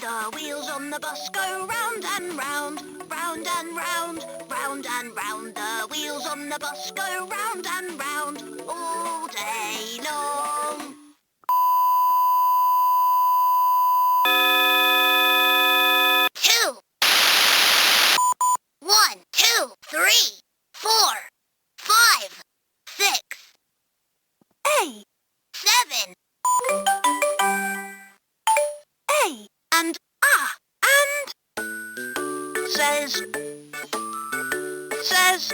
The wheels on the bus go round and round, round and round, round and round. The wheels on the bus go round and round all day long. Two. 1, 2, 3, 4, 5, 6, 8, 7. A and says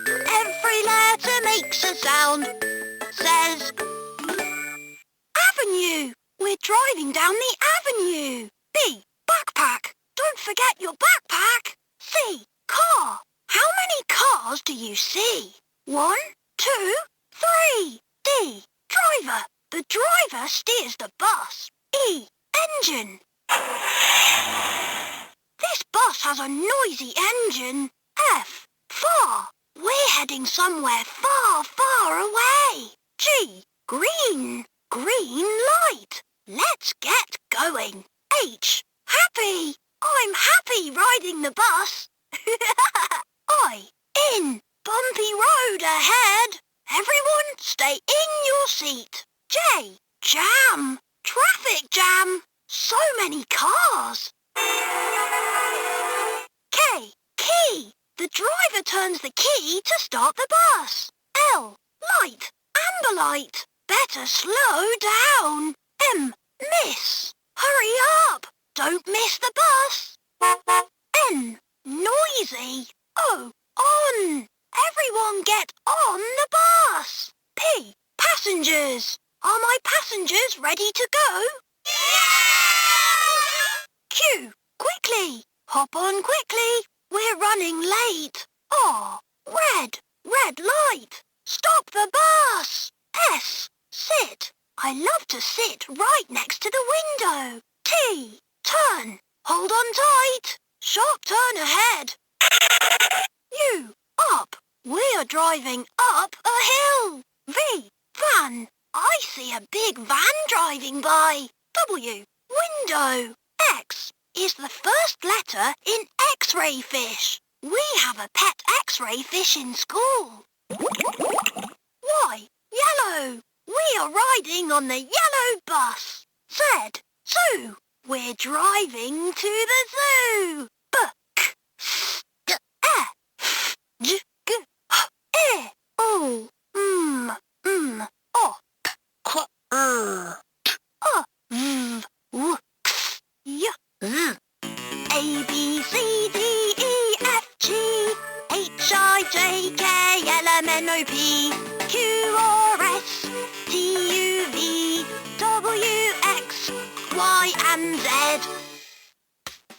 every letter makes a sound. Says avenue. We're driving down the avenue. B, backpack. Don't forget your backpack. C, car. How many cars do you see? 1, 2, 3. D, driver. The driver steers the bus. E, engine. This bus has a noisy engine. F, far. We're heading somewhere far, far away. G, green. Green light. Let's get going. H, happy. I'm happy riding the bus. I, in. Bumpy road ahead. Everyone stay in your seat. J, jam. Traffic jam. So many cars. K, key. The driver turns the key to start the bus. L, light. Amber light. Better slow down. M, miss. Hurry up. Don't miss the bus. N, noisy. O, on. Everyone get on the bus. P, passengers. Are my passengers ready to go? Q, quickly. Hop on quickly. We're running late. R, red. Red light. Stop the bus. S, sit. I love to sit right next to the window. T, turn. Hold on tight. Sharp turn ahead. U, up. We're driving up a hill. V, van. I see a big van driving by. W, window. X is the first letter in X-ray fish. We have a pet X-ray fish in school. Y, yellow. We are riding on the yellow bus. Z, zoo. We're driving to the zoo. B, k, s, d, e, f, j, g, h, e, o, o, p, q, t, o, v, w, x, y, z. A, B, C, D, E, F, G, H, I, J, K, L, M, N, O, P, Q, R, S, T, U, V, W, X, Y, and Z.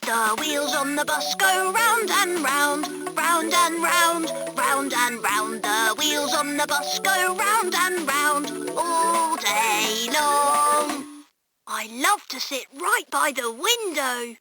The wheels on the bus go round and round, round and round, round and round. The wheels on the bus go round and round all day long. I love to sit right by the window.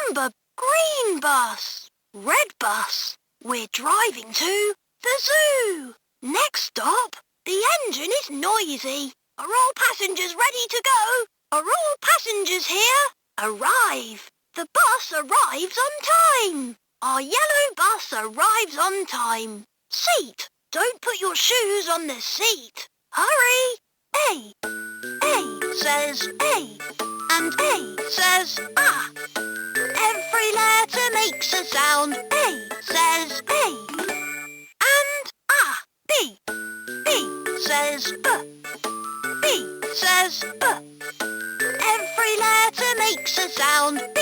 Amber, green bus. Red bus. We're driving to the zoo. Next stop, the engine is noisy. Are all passengers ready to go? Are all passengers here? Arrive. The bus arrives on time. Our yellow bus arrives on time. Seat. Don't put your shoes on the seat. Hurry. A. A says A. And A says ah. Every letter makes a sound. A says A. And ah. B. B says B. B says B. Every letter makes a sound. B